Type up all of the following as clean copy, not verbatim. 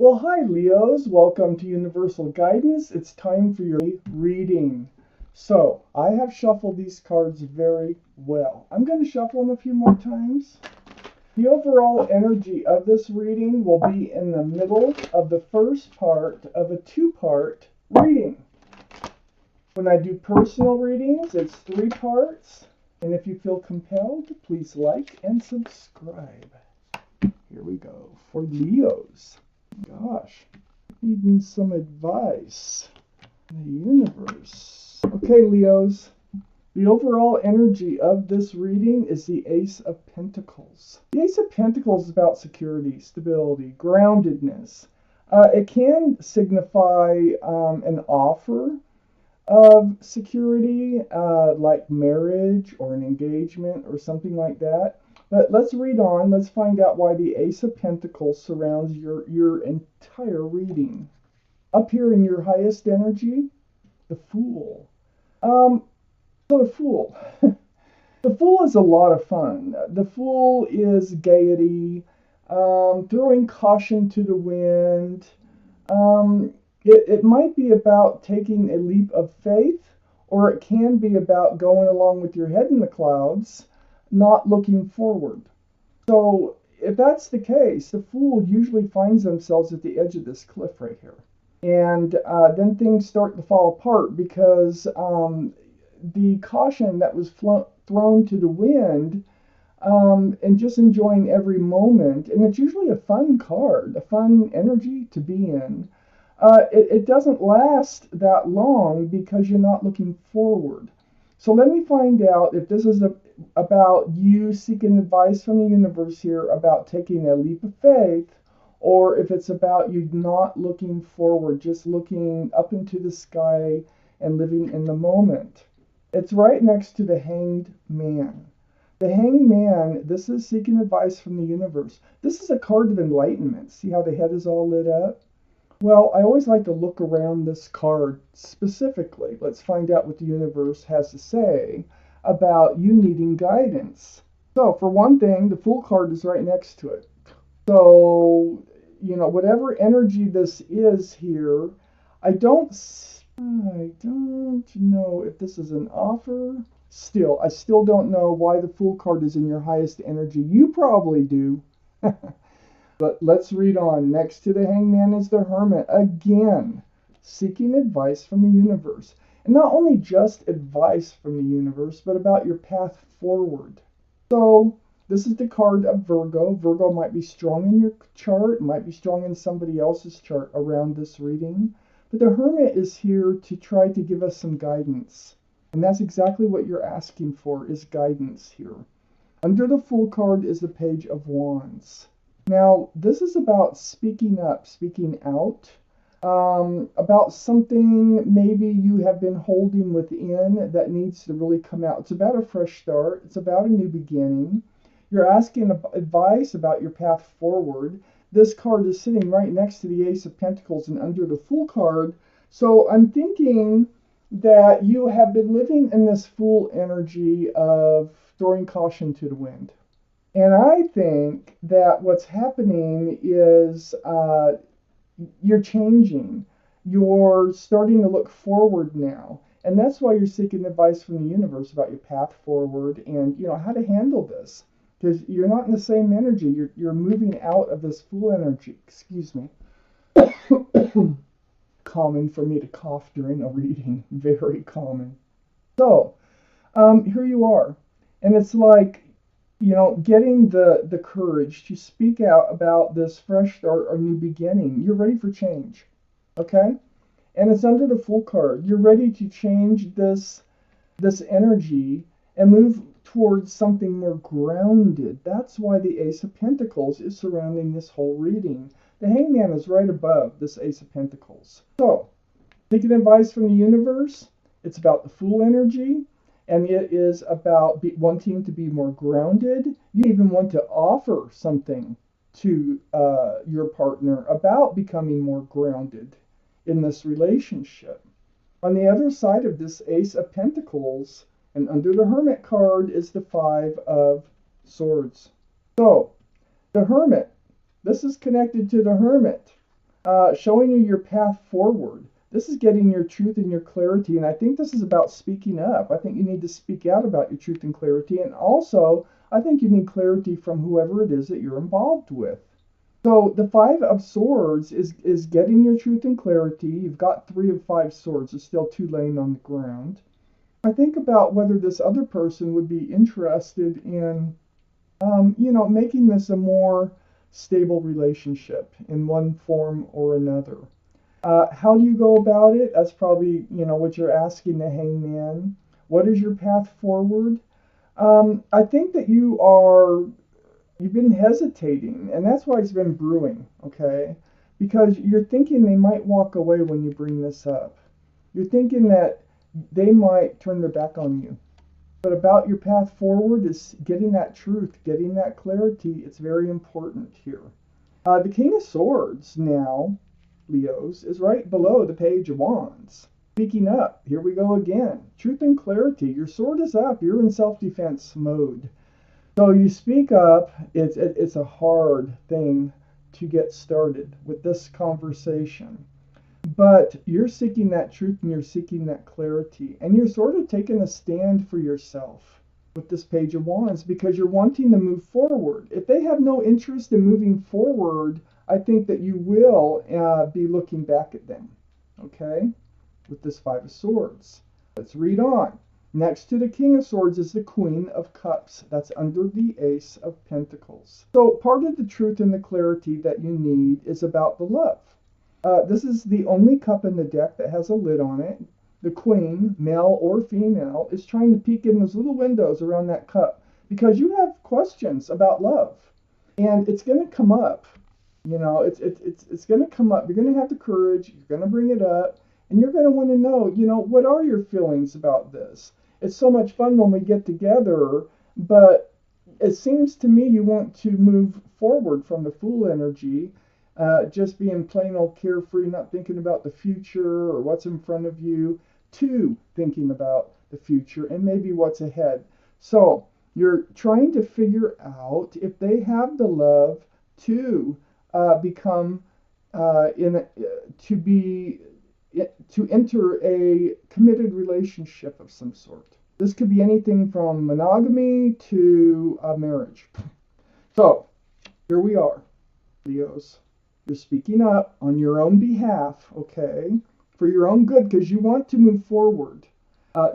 Well, hi Leos, welcome to Universal Guidance. It's time for your reading. So, I have shuffled these cards very well. I'm going to shuffle them a few more times. The overall energy of this reading will be in the middle of the first part of a two-part reading. When I do personal readings, it's 3 parts. And if you feel compelled, please like and subscribe. Here we go for Leos. Gosh, needing some advice in the universe. Okay, Leos, the overall energy of this reading is the Ace of Pentacles. The Ace of Pentacles is about security, stability, groundedness. It can signify an offer of security, like marriage or an engagement or something like that. But let's read on. Let's find out why the Ace of Pentacles surrounds your entire reading. Up here in your highest energy, the Fool. So the Fool. The Fool is a lot of fun. The Fool is gaiety, throwing caution to the wind. It might be about taking a leap of faith, or it can be about going along with your head in the clouds, not looking forward. So if that's the case, the Fool usually finds themselves at the edge of this cliff right here. And then things start to fall apart because the caution that was thrown to the wind, and just enjoying every moment, and it's usually a fun card, a fun energy to be in. It doesn't last that long because you're not looking forward. So let me find out if this is about you seeking advice from the universe here about taking a leap of faith, or if it's about you not looking forward, just looking up into the sky and living in the moment. It's right next to the Hanged Man. The Hanged Man, this is seeking advice from the universe. This is a card of enlightenment. See how the head is all lit up? Well, I always like to look around this card specifically. Let's find out what the universe has to say about you needing guidance. So, for one thing, the Fool card is right next to it. So, whatever energy this is here, I don't know if this is an offer. I still don't know why the Fool card is in your highest energy. You probably do. But let's read on. Next to the Hangman is the Hermit, again, seeking advice from the universe. And not only just advice from the universe, but about your path forward. So, this is the card of Virgo. Virgo might be strong in your chart, might be strong in somebody else's chart around this reading. But the Hermit is here to try to give us some guidance. And that's exactly what you're asking for, is guidance here. Under the Fool card is the Page of Wands. Now, this is about speaking up, speaking out, about something maybe you have been holding within that needs to really come out. It's about a fresh start. It's about a new beginning. You're asking advice about your path forward. This card is sitting right next to the Ace of Pentacles and under the Fool card. So I'm thinking that you have been living in this Fool energy of throwing caution to the wind. And I think that what's happening is you're changing. You're starting to look forward now. And that's why you're seeking advice from the universe about your path forward and, how to handle this. Because you're not in the same energy. You're moving out of this Fool energy. Excuse me. Common for me to cough during a reading. Very common. So, here you are. And it's like, getting the courage to speak out about this fresh start or new beginning. You're ready for change, okay? And it's under the Fool card. You're ready to change this energy and move towards something more grounded. That's why the Ace of Pentacles is surrounding this whole reading. The Hangman is right above this Ace of Pentacles. So, taking advice from the universe, it's about the Fool energy. And it is about wanting to be more grounded. You even want to offer something to your partner about becoming more grounded in this relationship. On the other side of this Ace of Pentacles, and under the Hermit card, is the Five of Swords. So, the Hermit, this is connected to the Hermit. showing you your path forward. This is getting your truth and your clarity, and I think this is about speaking up. I think you need to speak out about your truth and clarity, and also I think you need clarity from whoever it is that you're involved with. So the Five of Swords is getting your truth and clarity. You've got 3 of 5 swords. There's still 2 laying on the ground. I think about whether this other person would be interested in, making this a more stable relationship in one form or another. How do you go about it? That's probably, what you're asking the hangman. What is your path forward? I think that you've been hesitating, and that's why it's been brewing, okay? Because you're thinking they might walk away when you bring this up. You're thinking that they might turn their back on you. But about your path forward is getting that truth, getting that clarity. It's very important here. The King of Swords now, Leos, is right below the Page of Wands. Speaking up, here we go again. Truth and clarity. Your sword is up. You're in self-defense mode. So you speak up. It's a hard thing to get started with this conversation. But you're seeking that truth and you're seeking that clarity. And you're sort of taking a stand for yourself with this Page of Wands because you're wanting to move forward. If they have no interest in moving forward, I think that you will be looking back at them. Okay? With this Five of Swords. Let's read on. Next to the King of Swords is the Queen of Cups. That's under the Ace of Pentacles. So part of the truth and the clarity that you need is about the love. This is the only cup in the deck that has a lid on it. The Queen, male or female, is trying to peek in those little windows around that cup because you have questions about love. And it's going to come up. It's going to come up. You're going to have the courage. You're going to bring it up. And you're going to want to know, what are your feelings about this? It's so much fun when we get together, but it seems to me you want to move forward from the Fool energy, just being plain old carefree, not thinking about the future or what's in front of you, to thinking about the future and maybe what's ahead. So you're trying to figure out if they have the love to to enter a committed relationship of some sort. This could be anything from monogamy to marriage. So here we are, Leos. You're speaking up on your own behalf, okay, for your own good because you want to move forward.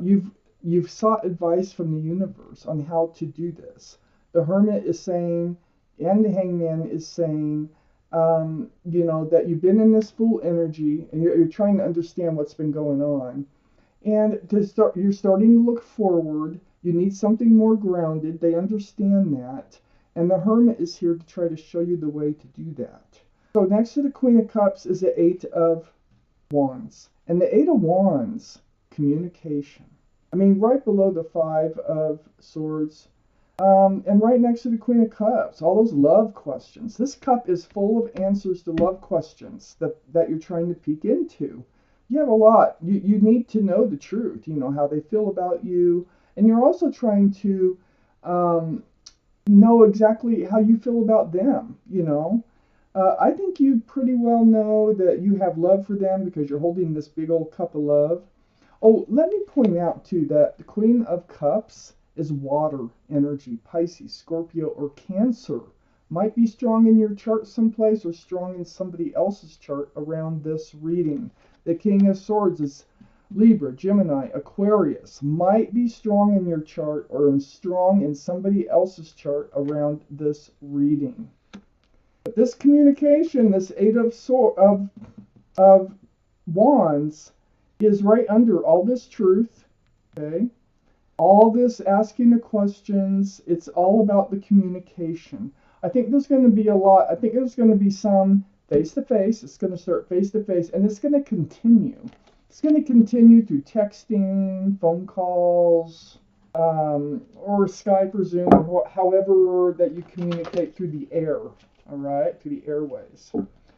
You've sought advice from the universe on how to do this. The Hermit is saying, and the Hangman is saying, that you've been in this Fool energy and you're trying to understand what's been going on. And you're starting to look forward. You need something more grounded. They understand that. And the Hermit is here to try to show you the way to do that. So next to the Queen of Cups is the 8 of Wands. And the 8 of Wands, communication. I mean, right below the 5 of Swords. And right next to the Queen of Cups, all those love questions. This cup is full of answers to love questions that you're trying to peek into. You have a lot. You need to know the truth, how they feel about you. And you're also trying to know exactly how you feel about them, I think you pretty well know that you have love for them because you're holding this big old cup of love. Oh, let me point out, too, that the Queen of Cups is water energy, Pisces, Scorpio, or Cancer. Might be strong in your chart someplace or strong in somebody else's chart around this reading. The King of Swords is Libra, Gemini, Aquarius. Might be strong in your chart or strong in somebody else's chart around this reading. But this communication, this 8 of Wands, is right under all this truth, okay? All this asking the questions, it's all about the communication. I think there's going to be a lot. I think there's going to be some face-to-face. It's going to start face-to-face, and it's going to continue. It's going to continue through texting, phone calls, or Skype or Zoom, or however that you communicate through the air, all right, through the airways.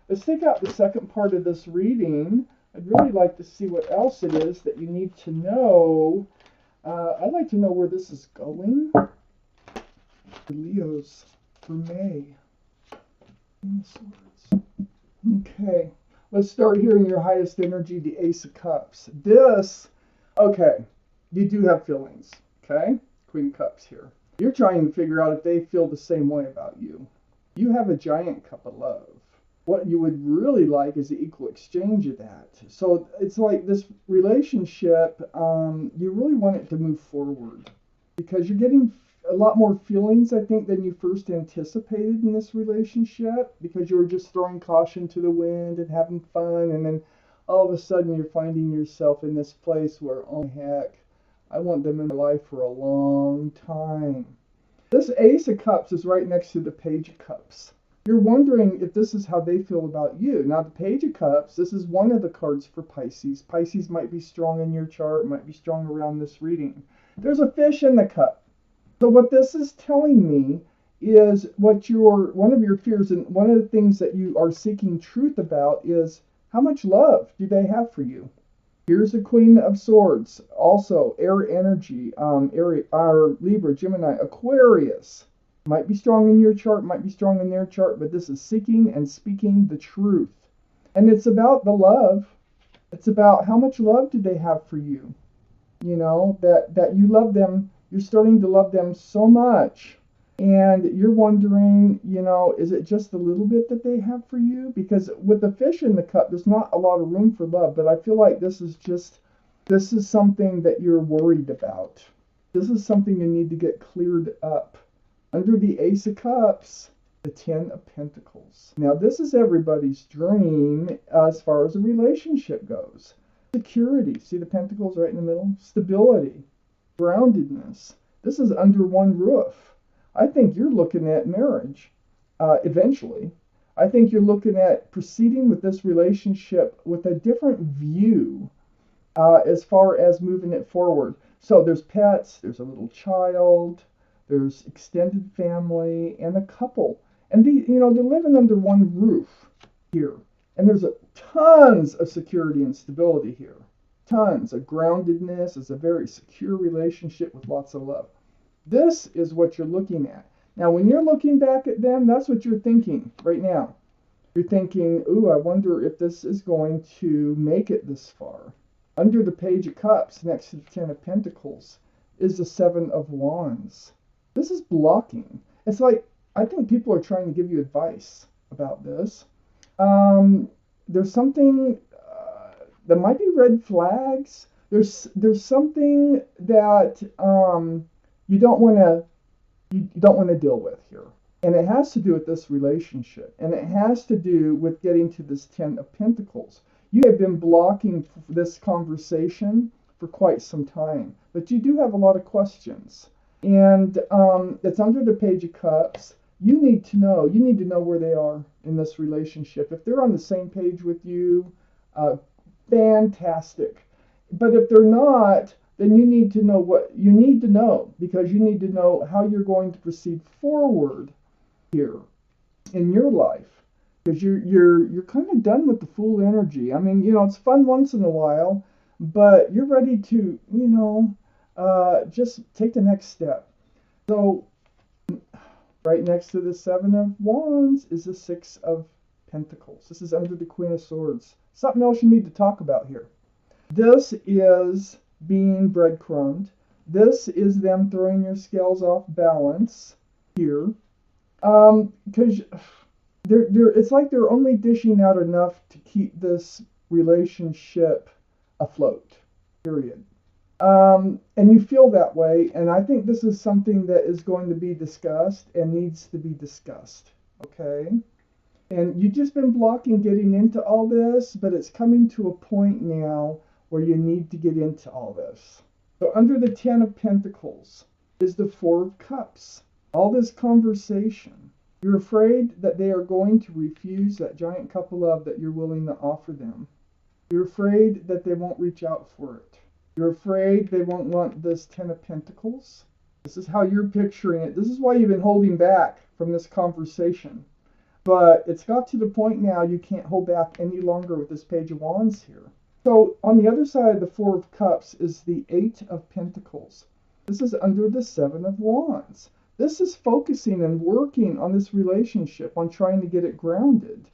Let's take out the second part of this reading. I'd really like to see what else it is that you need to know. I'd like to know where this is going. Leos for May. Okay. Let's start here in your highest energy, the Ace of Cups. This, okay, you do have feelings, okay? Queen of Cups here. You're trying to figure out if they feel the same way about you. You have a giant cup of love. What you would really like is the equal exchange of that. So it's like this relationship, you really want it to move forward because you're getting a lot more feelings, I think, than you first anticipated in this relationship because you were just throwing caution to the wind and having fun. And then all of a sudden you're finding yourself in this place where, oh heck, I want them in my life for a long time. This Ace of Cups is right next to the Page of Cups. You're wondering if this is how they feel about you. Now, the Page of Cups, this is one of the cards for Pisces. Pisces might be strong in your chart, might be strong around this reading. There's a fish in the cup. So what this is telling me is one of your fears and one of the things that you are seeking truth about is how much love do they have for you? Here's the Queen of Swords, also air energy, Libra, Gemini, Aquarius. Might be strong in your chart, might be strong in their chart, but this is seeking and speaking the truth. And it's about the love. It's about how much love do they have for you? You know, that you love them. You're starting to love them so much. And you're wondering, you know, is it just a little bit that they have for you? Because with the fish in the cup, there's not a lot of room for love. But I feel like this is something that you're worried about. This is something you need to get cleared up. Under the Ace of Cups, the Ten of Pentacles. Now, this is everybody's dream as far as a relationship goes. Security. See the pentacles right in the middle? Stability. Groundedness. This is under one roof. I think you're looking at marriage eventually. I think you're looking at proceeding with this relationship with a different view as far as moving it forward. So there's pets, there's a little child, there's extended family, and a couple. And they're living under one roof here. And there's tons of security and stability here. Tons of groundedness. It's a very secure relationship with lots of love. This is what you're looking at. Now, when you're looking back at them, that's what you're thinking right now. You're thinking, ooh, I wonder if this is going to make it this far. Under the Page of Cups, next to the Ten of Pentacles, is the Seven of Wands. This is blocking. It's like, I think people are trying to give you advice about this. There's something, there might be red flags. There's something that you don't want to deal with here. And it has to do with this relationship. And it has to do with getting to this Ten of Pentacles. You have been blocking this conversation for quite some time. But you do have a lot of questions. And it's under the Page of Cups. You need to know where they are in this relationship. If they're on the same page with you, fantastic. But if they're not, then you need to know what you need to know, because you need to know how you're going to proceed forward here in your life, because you're kind of done with the fool energy. I mean, it's fun once in a while, but you're ready to, just take the next step. So right next to the Seven of Wands is the Six of Pentacles. This is under the Queen of Swords. Something else you need to talk about here. This is being breadcrumbed. This is them throwing your scales off balance here. Because it's like they're only dishing out enough to keep this relationship afloat. Period. And you feel that way, and I think this is something that is going to be discussed and needs to be discussed. Okay? And you've just been blocking getting into all this, but it's coming to a point now where you need to get into all this. So under the Ten of Pentacles is the Four of Cups. All this conversation. You're afraid that they are going to refuse that giant cup of love that you're willing to offer them. You're afraid that they won't reach out for it. You're afraid they won't want this Ten of Pentacles. This is how you're picturing it. This is why you've been holding back from this conversation. But it's got to the point now you can't hold back any longer with this Page of Wands here. So on the other side of the Four of Cups is the Eight of Pentacles. This is under the Seven of Wands. This is focusing and working on this relationship, on trying to get it grounded.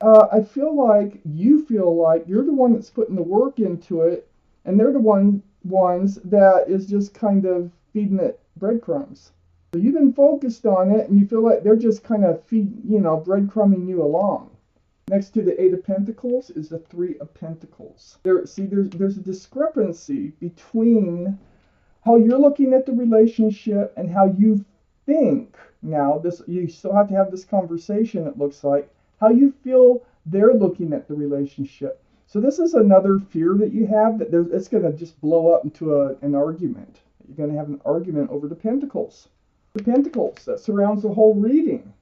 I feel like you feel like you're the one that's putting the work into it, and they're the ones that is just kind of feeding it breadcrumbs. So you've been focused on it, and you feel like they're just kind of breadcrumbing you along. Next to the Eight of Pentacles is the Three of Pentacles. There's a discrepancy between how you're looking at the relationship and how you think. Now, this you still have to have this conversation, it looks like, how you feel they're looking at the relationship. So this is another fear that you have, that it's going to just blow up into an argument. You're going to have an argument over the Pentacles. The Pentacles that surrounds the whole reading.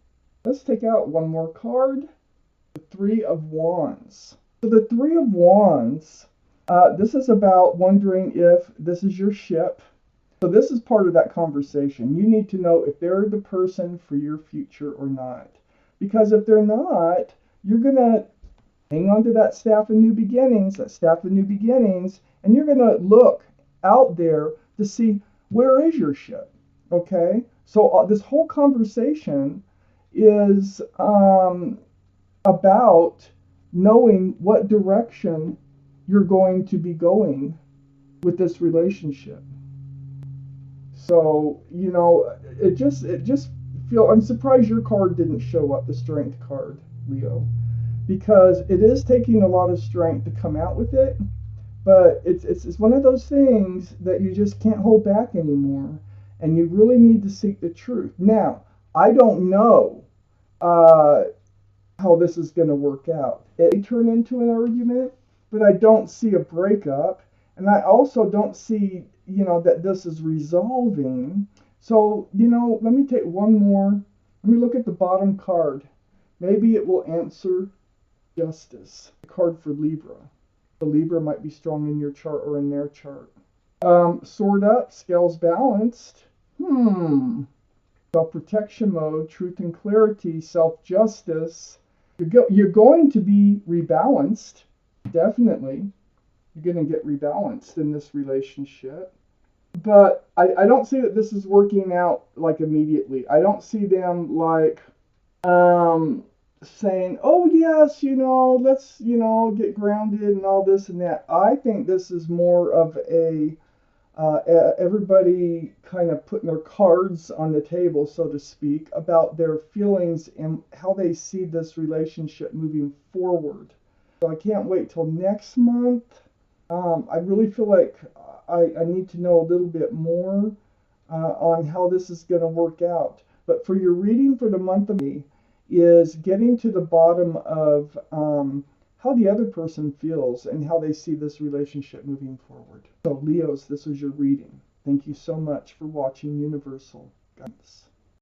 Let's take out one more card. The Three of Wands. So the Three of Wands, this is about wondering if this is your ship. So this is part of that conversation. You need to know if they're the person for your future or not. Because if they're not, you're going to hang on to that staff of new beginnings, and you're going to look out there to see where is your ship. Okay? So this whole conversation is about knowing what direction you're going to be going with this relationship. So, it just I'm surprised your card didn't show up, the Strength card, Leo, because it is taking a lot of strength to come out with it, but it's one of those things that you just can't hold back anymore, and you really need to seek the truth. Now, I don't know how this is going to work out. It may turn into an argument, but I don't see a breakup, and I also don't see, that this is resolving. So, let me take one more. Let me look at the bottom card. Maybe it will answer justice. The card for Libra. The Libra might be strong in your chart or in their chart. Sword up, scales balanced. Self-protection mode, truth and clarity, self-justice. You're going to be rebalanced, definitely. You're going to get rebalanced in this relationship. But I don't see that this is working out like immediately. I don't see them like saying, oh yes, let's, get grounded and all this and that. I think this is more of everybody kind of putting their cards on the table, so to speak, about their feelings and how they see this relationship moving forward. So I can't wait till next month. I really feel like I need to know a little bit more on how this is going to work out. But for your reading for the month of May is getting to the bottom of how the other person feels and how they see this relationship moving forward. So Leos, this was your reading. Thank you so much for watching Universal Guidance.